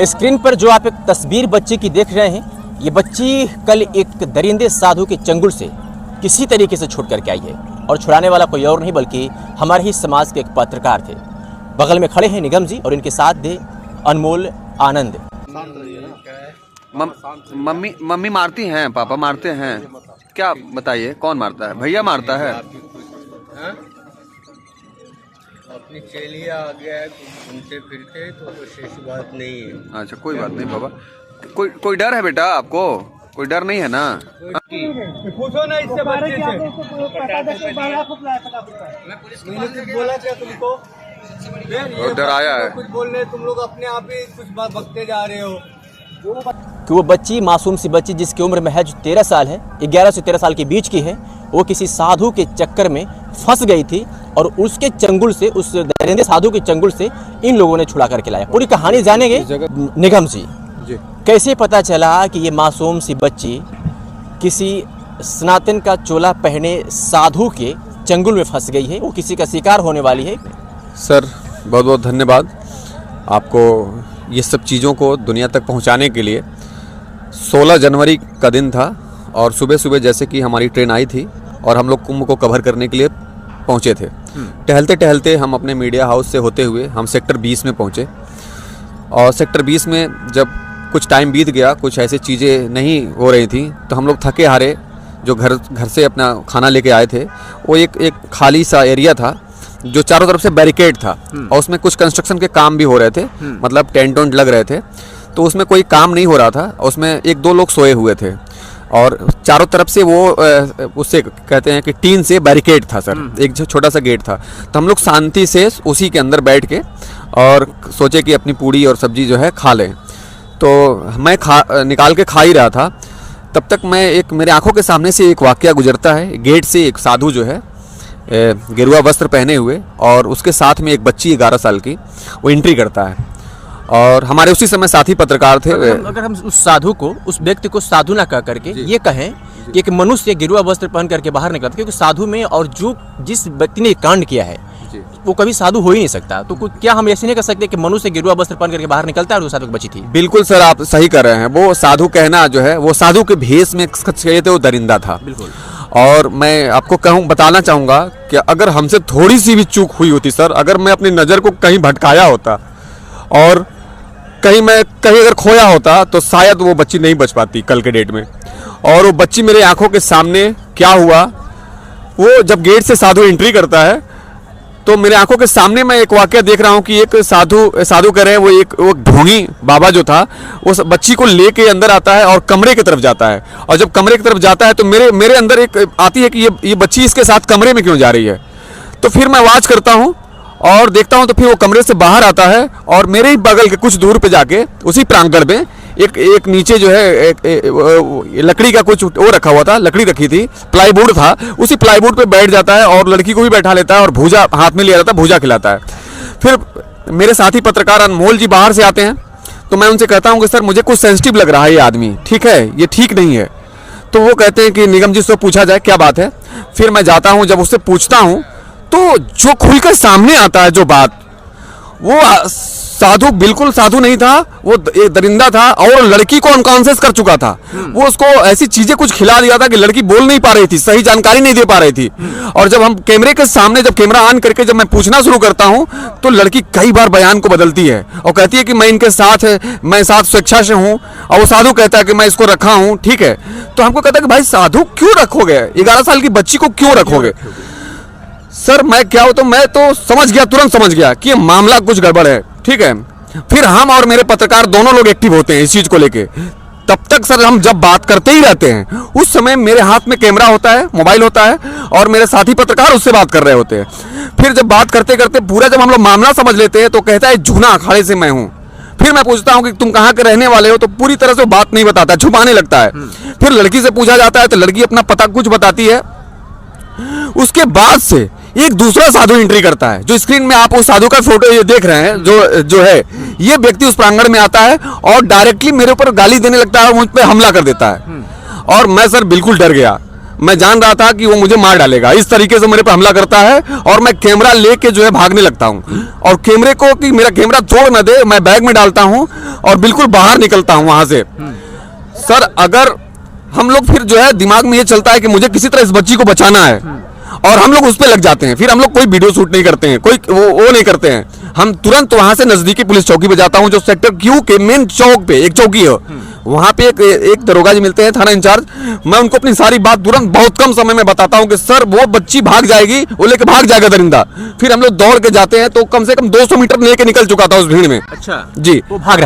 Screen पर जो आप एक तस्वीर बच्चे की देख रहे हैं, ये बच्ची कल एक दरिंदे साधु के चंगुल से किसी तरीके से छूट करके आई है और छुड़ाने वाला कोई और नहीं बल्कि हमारे ही समाज के एक पत्रकार थे। बगल में खड़े हैं निगम जी और इनके साथ थे अनमोल आनंद। मम्मी मारती हैं, पापा मारते हैं, क्या बताइए कौन मारता है? भैया मारता है। अपनी चेलिया आ गया है, घूमते फिरते तो कुछ ऐसी बात नहीं है। अच्छा कोई बात नहीं बाबा। कोई डर है बेटा आपको? कोई डर नहीं है ना? पूछो ना इससे बच्चे से। मैंने कुछ बोला क्या तुमको? डर आया है कुछ बोल रहे तुम लोग अपने आप ही कुछ बात बकते जा रहे हो। कि वो बच्ची मासूम सी बच्ची जिसकी उम्र महज 13 साल है, 11 से 13 साल के बीच की है, वो किसी साधु के चक्कर में फंस गई थी और उसके चंगुल से, उस दरिंदे साधु के चंगुल से इन लोगों ने छुड़ा करके लाया। पूरी कहानी जानेंगे निगम जी। कैसे पता चला कि ये मासूम सी बच्ची किसी सनातन का चोला पहने साधु के चंगुल में फंस गई है, वो किसी का शिकार होने वाली है? सर बहुत बहुत धन्यवाद आपको ये सब चीज़ों को दुनिया तक पहुंचाने के लिए। 16 जनवरी का दिन था और सुबह सुबह जैसे कि हमारी ट्रेन आई थी और हम लोग कुंभ को कवर करने के लिए पहुंचे थे। टहलते टहलते हम अपने मीडिया हाउस से होते हुए हम सेक्टर 20 में पहुंचे और सेक्टर 20 में जब कुछ टाइम बीत गया, कुछ ऐसी चीज़ें नहीं हो रही थी, तो हम लोग थके हारे जो घर से अपना खाना लेके आए थे, वो एक खाली सा एरिया था जो चारों तरफ से बैरिकेड था और उसमें कुछ कंस्ट्रक्शन के काम भी हो रहे थे, मतलब टेंट वेंट लग रहे थे, तो उसमें कोई काम नहीं हो रहा था। उसमें एक दो लोग सोए हुए थे और चारों तरफ से वो उससे कहते हैं कि टीन से बैरिकेड था सर, एक छोटा सा गेट था। तो हम लोग शांति से उसी के अंदर बैठ के और सोचे कि अपनी पूड़ी और सब्जी जो है खा लें। तो मैं निकाल के खा ही रहा था, तब तक मेरे आंखों के सामने से एक वाकया गुजरता है। गेट से एक साधु जो है गेरुआ वस्त्र पहने हुए और उसके साथ में एक बच्ची 11 साल की, वो एंट्री करता है और हमारे उसी समय साथी पत्रकार थे। अगर हम उस साधु को, उस व्यक्ति को साधु ना कह करके ये कहें कि एक मनुष्य गेरुआ वस्त्र पहन करके बाहर निकलता, क्योंकि साधु में और जिस व्यक्ति ने कांड किया है वो कभी साधु हो ही नहीं सकता, तो क्या हम ऐसे नहीं कर सकते कि मनुष्य गेरुआ वस्त्र पहन करके बाहर निकलता है और वो साधु की बच्ची थी? बिल्कुल सर, आप सही कर रहे हैं। वो साधु कहना जो है, वो साधु के भेष में थे, वो दरिंदा था। बिल्कुल। और मैं आपको बताना चाहूँगा कि अगर हमसे थोड़ी सी भी चूक हुई होती सर, अगर मैं अपनी नज़र को कहीं भटकाया होता और कहीं अगर खोया होता, तो शायद वो बच्ची नहीं बच पाती कल के डेट में। और वो बच्ची मेरे आंखों के सामने क्या हुआ, वो जब गेट से साधु एंट्री करता है तो मेरे आंखों के सामने मैं एक वाकया देख रहा हूँ कि एक साधु कह रहे हैं, वो ढोंगी बाबा जो था वो बच्ची को लेके अंदर आता है और कमरे की तरफ जाता है। और जब कमरे की तरफ जाता है तो मेरे अंदर एक आती है कि ये बच्ची इसके साथ कमरे में क्यों जा रही है। तो फिर मैं आवाज़ करता हूँ और देखता हूँ तो फिर वो कमरे से बाहर आता है और मेरे ही बगल के कुछ दूर पे जाके उसी प्रांगण में एक नीचे जो है लकड़ी का कुछ वो रखा हुआ था, लकड़ी रखी थी, प्लाईवुड था, उसी प्लाईवुड पे बैठ जाता है और लड़की को भी बैठा लेता है और भूजा हाथ में लिया जाता है, भूजा खिलाता है। फिर मेरे साथी पत्रकार अनमोल जी बाहर से आते हैं तो मैं उनसे कहता हूँ कि सर मुझे कुछ सेंसिटिव लग रहा है, ये आदमी ठीक है, ये ठीक नहीं है। तो वो कहते हैं कि निगम जी से पूछा जाए क्या बात है। फिर मैं जाता हूँ, जब उससे पूछता हूँ तो जो खुलकर सामने आता है जो बात, वो साधु बिल्कुल साधु नहीं था, वो एक दरिंदा था और लड़की को अनकॉन्शियस कर चुका था। वो उसको ऐसी चीजें कुछ खिला दिया था कि लड़की बोल नहीं पा रही थी, सही जानकारी नहीं दे पा रही थी। और जब हम कैमरे के सामने, जब कैमरा ऑन करके जब मैं पूछना शुरू करता हूं तो लड़की कई बार बयान को बदलती है और कहती है कि मैं इनके साथ है, मैं साथ स्वेच्छा से हूं। और वो साधु कहता है कि मैं इसको रखा हूं, ठीक है। तो हमको कहता है कि भाई साधु क्यों रखोगे, 11 साल की बच्ची को क्यों रखोगे? सर मैं क्या हो, तो मैं तो समझ गया, तुरंत समझ गया कि मामला कुछ गड़बड़ है, ठीक है। फिर हम और मेरे पत्रकार दोनों लोग एक्टिव होते हैं इस चीज को लेके। तब तक सर हम जब बात करते ही रहते हैं, उस समय मेरे हाथ में कैमरा होता है, मोबाइल होता है और मेरे साथी पत्रकार उससे बात कर रहे होते हैं। फिर जब बात करते करते पूरा जब हम लोग मामला समझ लेते हैं तो कहता है जूना अखाड़े से मैं हूं। फिर मैं पूछता हूं कि तुम कहां के रहने वाले हो, तो पूरी तरह से बात नहीं बताता, छुपाने लगता है। फिर लड़की से पूछा जाता है तो लड़की अपना पता कुछ बताती है। उसके बाद से एक दूसरा साधु एंट्री करता है, जो स्क्रीन में आप उस साधु का फोटो ये देख रहे हैं, जो है ये व्यक्ति उस प्रांगण में आता है और डायरेक्टली मेरे ऊपर गाली देने लगता है और मुझ पे हमला कर देता है। और मैं सर बिल्कुल डर गया, मैं जान रहा था कि वो मुझे मार डालेगा, इस तरीके से मेरे पर हमला करता है और मैं कैमरा लेके जो है भागने लगता हूँ और कैमरे को कि मेरा कैमरा तोड़ न दे मैं बैग में डालता हूँ और बिल्कुल बाहर निकलता हूँ वहां से। सर अगर हम लोग फिर जो है दिमाग में ये चलता है कि मुझे किसी तरह इस बच्ची को बचाना है और हम लोग उस पर लग जाते हैं, फिर हम लोग कोई वीडियो शूट नहीं करते हैं, कोई वो नहीं करते हैं, हम तुरंत वहां से नजदीकी पुलिस चौकी पे जाता हूं जो सेक्टर क्यू के मेन चौक पे एक चौकी है, वहां पे एक दरोगा जी मिलते हैं थाना इंचार्ज। मैं उनको अपनी सारी बात तुरंत बहुत कम समय में बताता हूं कि सर वो बच्ची भाग जाएगी, वो लेके भाग जाएगा दरिंदा। फिर हम लोग दौड़ के जाते हैं तो कम से कम 200 मीटर लेके निकल चुका था उस भीड़ में। अच्छा जी, वो भाग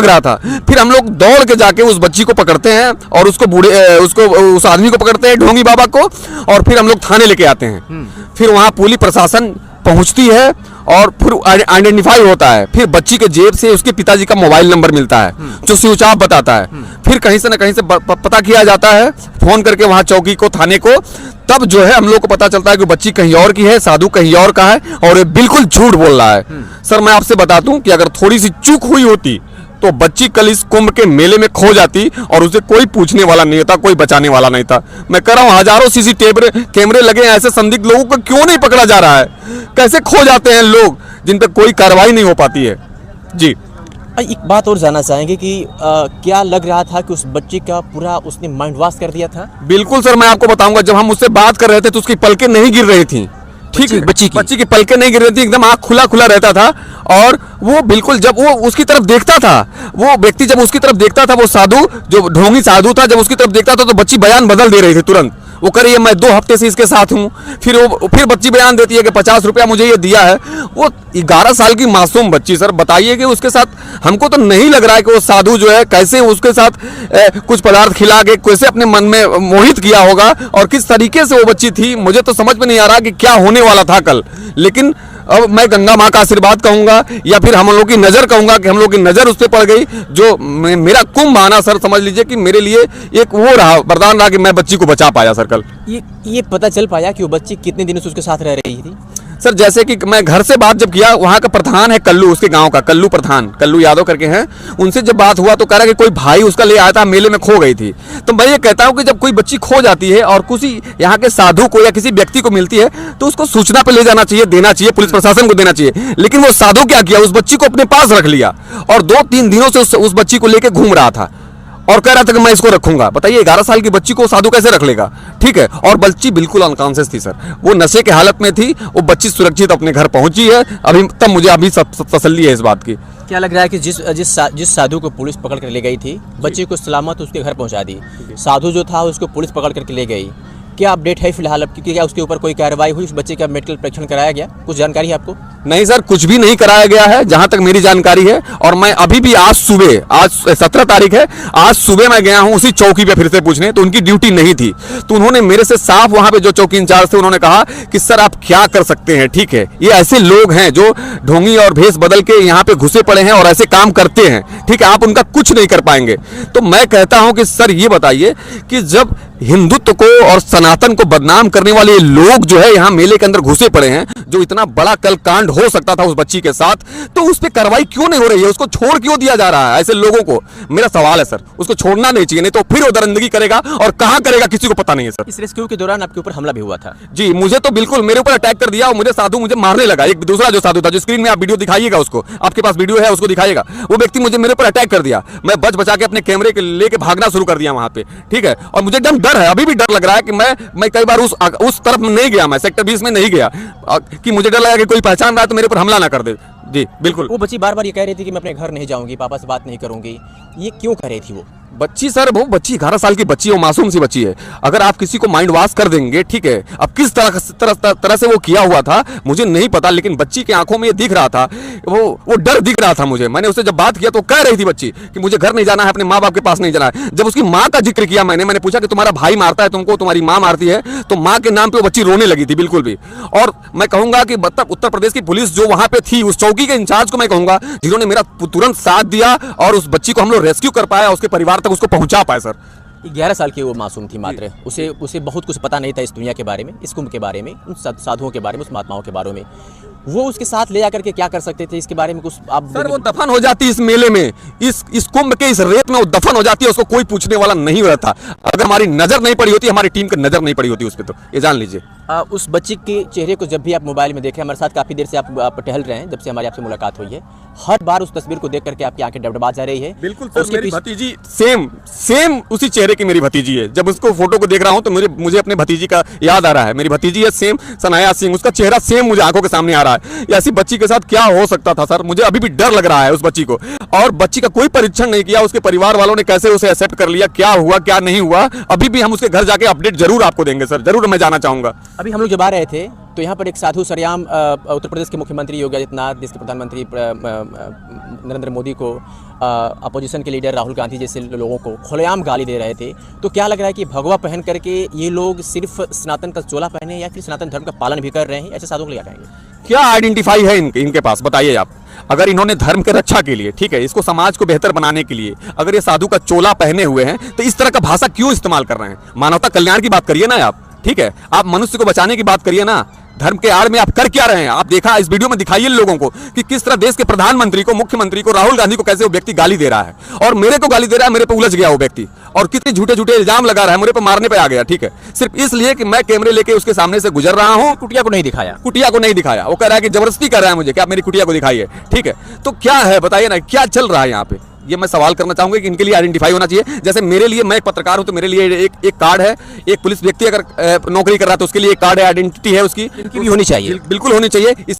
रहा था। फिर हम लोग दौड़ के जाके उस बच्ची को पकड़ते हैं और उसको उस आदमी को पकड़ते हैं, ढोंगी बाबा को, और फिर हम लोग थाने लेके आते हैं। फिर वहां पुलिस प्रशासन पहुंचती है और फिर आइडेंटिफाई होता है। फिर बच्ची के जेब से उसके पिताजी का मोबाइल नंबर मिलता है जो स्विच ऑफ बताता है। फिर कहीं से न कहीं से पता किया जाता है फोन करके वहां चौकी को, थाने को। तब जो है हम लोग को पता चलता है कि बच्ची कहीं और की है, साधु कहीं और का है और ये बिल्कुल झूठ बोल रहा है। सर मैं आपसे बता दूं कि अगर थोड़ी सी चूक हुई होती तो बच्ची कल इस कुंभ के मेले में खो जाती और उसे कोई पूछने वाला नहीं था, कोई बचाने वाला नहीं था। मैं कह रहा हूं हजारों सीसीटीवी कैमरे लगे हैं, ऐसे संदिग्ध लोगों को क्यों नहीं पकड़ा जा रहा है? कैसे खो जाते हैं लोग जिन पर कोई कार्रवाई नहीं हो पाती है? जी एक बात और जानना चाहेंगे कि क्या लग रहा था कि उस बच्ची का पूरा उसने माइंड वॉश कर दिया था? बिल्कुल सर, मैं आपको बताऊंगा, जब हम उससे बात कर रहे थे तो उसकी पलकें नहीं गिर रही थी। ठीक है, बच्ची की पलकें नहीं गिर रही थी, एकदम आंख खुला खुला रहता था। और वो बिल्कुल जब वो उसकी तरफ देखता था, वो व्यक्ति जब उसकी तरफ देखता था, वो साधु जो ढोंगी साधु था, जब उसकी तरफ देखता था तो बच्ची बयान बदल दे रही थी तुरंत। वो कह रही है मैं 2 हफ्ते से इसके साथ हूँ, फिर बच्ची बयान देती है कि 50 रुपया मुझे ये दिया है। वो 11 साल की मासूम बच्ची, सर बताइए कि उसके साथ हमको तो नहीं लग रहा है कि वो साधु जो है कैसे उसके साथ कुछ पदार्थ खिला के कैसे अपने मन में मोहित किया होगा और किस तरीके से वो बच्ची थी, मुझे तो समझ में नहीं आ रहा कि क्या होने वाला था कल। लेकिन अब मैं गंगा माँ का आशीर्वाद कहूंगा या फिर हम लोग की नजर कहूंगा कि हम लोग की नजर उस पर पड़ गई। जो मेरा कुंभ आना सर समझ लीजिए कि मेरे लिए एक वो रहा, वरदान रहा कि मैं बच्ची को बचा पाया सर कल। ये पता चल पाया कि वो बच्ची कितने दिनों से उसके साथ रह रही थी? सर जैसे कि मैं घर से बात जब किया, वहाँ का प्रधान है कल्लू, उसके गांव का कल्लू प्रधान, कल्लू यादव करके हैं, उनसे जब बात हुआ तो कह रहा कि कोई भाई उसका ले आया था, मेले में खो गई थी। तो मैं ये कहता हूँ कि जब कोई बच्ची खो जाती है और किसी यहाँ के साधु को या किसी व्यक्ति को मिलती है तो उसको सूचना पे ले जाना चाहिए, देना चाहिए, पुलिस प्रशासन को देना चाहिए। लेकिन वो साधु क्या किया, उस बच्ची को अपने पास रख लिया और 2-3 दिनों से उस बच्ची को लेकर घूम रहा था और कह रहा था कि मैं इसको रखूंगा। बताइए 11 साल की बच्ची को साधु कैसे रख लेगा? ठीक है, और बच्ची बिल्कुल अनकॉन्शियस थी सर, वो नशे के हालत में थी। वो बच्ची सुरक्षित अपने घर पहुंची है अभी, तब मुझे अभी तसल्ली है इस बात की। क्या लग रहा है कि जिस साधु को पुलिस पकड़ कर ले गई थी, बच्ची को सलामत उसके घर पहुंचा दी, साधु जो था उसको पुलिस पकड़ करके ले गई, क्या अपडेट है फिलहाल? अब क्या उसके ऊपर कोई कार्रवाई हुई? उस बच्चे का मेडिकल परीक्षण कराया गया? कुछ जानकारी है आपको? नहीं सर, कुछ भी नहीं कराया गया है जहां तक मेरी जानकारी है। और मैं अभी भी आज 17 तारीख है, आज सुबह मैं गया हूं उसी चौकी पे फिर से पूछने, तो उनकी ड्यूटी नहीं थी। तो उन्होंने मेरे से साफ, वहां पे जो चौकी इंचार्ज थे, उन्होंने कहा कि सर आप क्या कर सकते हैं, ठीक है, ये ऐसे लोग हैं जो ढोंगी और भेष बदल के यहाँ पे घुसे पड़े हैं और ऐसे काम करते हैं, ठीक है, आप उनका कुछ नहीं कर पाएंगे। तो मैं कहता हूं कि सर ये बताइए कि जब हिंदुत्व को और सनातन को बदनाम करने वाले लोग जो है यहाँ मेले के अंदर घुसे पड़े हैं, जो इतना बड़ा कल कांड हो सकता था उस बच्ची के साथ, तो उस पर कार्रवाई क्यों नहीं हो रही है? उसको छोड़ क्यों दिया जा रहा है ऐसे लोगों को? मेरा सवाल है सर, उसको छोड़ना नहीं चाहिए, नहीं तो फिर वो दरिंदगी करेगा और कहां करेगा किसी को पता नहीं है सर। इस रेस्क्यू के दौरान आपके ऊपर हमला भी हुआ था? जी, मुझे तो बिल्कुल मेरे ऊपर अटैक कर दिया और मुझे साधु मुझे मारने लगा। एक दूसरा जो साधु था, जो स्क्रीन में आप वीडियो दिखाइएगा, उसको आपके पास वीडियो है उसको दिखाइएगा, वो व्यक्ति मुझे मेरे ऊपर अटैक कर दिया। मैं बच बचा के अपने कैमरे के लेके भागना शुरू कर दिया वहां पे, ठीक है, और मुझे एकदम डर है, अभी भी डर लग रहा है कि मैं कई बार उस तरफ नहीं गया, मैं सेक्टर 20 में नहीं गया कि मुझे डर लगा कि कोई पहचान रहा है तो मेरे ऊपर हमला ना कर दे। जी बिल्कुल। वो बच्ची बार बार ये कह रही थी कि मैं अपने घर नहीं जाऊंगी, पापा से बात नहीं करूंगी, ये क्यों कह रही थी वो बच्ची? सर वो बच्ची 11 साल की बच्ची है, मासूम सी बच्ची है। अगर आप किसी को माइंड वॉश कर देंगे, ठीक है, अब किस तरह से वो किया हुआ था मुझे नहीं पता, लेकिन बच्ची की आंखों में ये दिख रहा था, वो डर दिख रहा था मुझे। मैंने उससे जब बात किया तो कह रही थी बच्ची कि मुझे घर नहीं जाना है, अपने माँ बाप के पास नहीं जाना है। जब उसकी माँ का जिक्र किया मैंने पूछा कि तुम्हारा भाई मारता है तुमको, तुम्हारी माँ मारती है, तो माँ के नाम पे वो बच्ची रोने लगी थी बिल्कुल भी। और मैं कहूंगा कि उत्तर प्रदेश की पुलिस जो वहां पे थी, उस चौकी के इंचार्ज को मैं कहूंगा, जिन्होंने मेरा तुरंत साथ दिया और उस बच्ची को हम लोग रेस्क्यू कर पाया, उसके परिवार तक उसको पहुंचा पाए। सर 11 साल की वो मासूम थी मात्र, उसे बहुत कुछ पता नहीं था इस दुनिया के बारे में, इस कुंभ के बारे में, उन साधुओं के बारे में, उस महात्माओं के बारे में। वो उसके साथ ले जाकर के क्या कर सकते थे, इसके बारे में कुछ आप सर वो दफन हो जाती इस मेले में, इस कुंभ के इस रेत में वो दफन हो जाती है, उसको कोई पूछने वाला नहीं रहता। अगर हमारी नजर नहीं पड़ी होती, हमारी टीम की नजर नहीं पड़ी होती उस पर, तो ये जान लीजिए। उस बच्ची के चेहरे को जब भी आप मोबाइल में देखें, हमारे साथ काफ़ी देर से आप टहल रहे हैं, जब से हमारी आपसे मुलाकात हुई है, हर बार उस तस्वीर को देख करके आपकी आंखें डबडबा जा रही है। बिल्कुल सर, मेरी भतीजी सेम उसी चेहरे की मेरी भतीजी है। जब उसको फोटो को देख रहा हूं तो मुझे अपने भतीजी का याद आ रहा है। मेरी भतीजी है सेम, सनाया सिंह, उसका चेहरा सेम मुझे आंखों के सामने आ रहा है। ऐसी बच्ची के साथ क्या हो सकता था सर, मुझे अभी भी डर लग रहा है उस बच्ची को। और बच्ची का कोई परीक्षण नहीं किया, उसके परिवार वालों ने कैसे उसे एक्सेप्ट कर लिया, क्या हुआ क्या नहीं हुआ, अभी भी हम उसके घर जाके अपडेट जरूर आपको देंगे सर, जरूर मैं जाना चाहूंगा। अभी हम लोग जब आ रहे थे तो यहाँ पर एक साधु सरेआम उत्तर प्रदेश के मुख्यमंत्री योगी आदित्यनाथ, देश के प्रधानमंत्री नरेंद्र मोदी को, अपोजिशन के लीडर राहुल गांधी जैसे लोगों को खुलेआम गाली दे रहे थे। तो क्या लग रहा है कि भगवा पहन करके ये लोग सिर्फ सनातन का चोला पहने या फिर सनातन धर्म का पालन भी कर रहे हैं? ऐसे साधुओं को क्या कहेंगे? क्या आइडेंटिफाई है इनके पास, बताइए आप। अगर इन्होंने धर्म के रक्षा के लिए, ठीक है, इसको समाज को बेहतर बनाने के लिए अगर ये साधु का चोला पहने हुए हैं, तो इस तरह का भाषा क्यों इस्तेमाल कर रहे हैं? मानवता कल्याण की बात करिए ना आप, ठीक है, आप मनुष्य को बचाने की बात करिए ना। धर्म के आड़ में आप कर क्या रहे हैं? आप देखा इस वीडियो में, दिखाइए लोगों को कि किस तरह देश के प्रधानमंत्री को, मुख्यमंत्री को, राहुल गांधी को कैसे वो व्यक्ति गाली दे रहा है, और मेरे को गाली दे रहा है, मेरे पे उलझ गया वो व्यक्ति, और कितने झूठे झूठे इल्जाम लगा रहा है, मेरे पे मारने पे आ गया, ठीक है, सिर्फ इसलिए कि मैं कैमरे लेके उसके सामने से गुजर रहा हूं। कुटिया को नहीं दिखाया, कुटिया को नहीं दिखाया, वो कह रहा है कि जबरदस्ती कर रहा है मुझे कि आप मेरी कुटिया को दिखाइए, ठीक है। तो क्या है बताइए ना, क्या चल रहा है यहाँ पे? ये मैं सवाल करना चाहूंगा कि इनके लिए आइडेंटिफाई होना चाहिए। जैसे मेरे लिए, मैं एक पत्रकार हूं तो मेरे लिए एक कार्ड है, एक पुलिस व्यक्ति अगर नौकरी कर रहा है तो उसके लिए एक कार्ड है, आइडेंटिटी है उसकी, इनकी भी होनी चाहिए, बिल्कुल होनी चाहिए।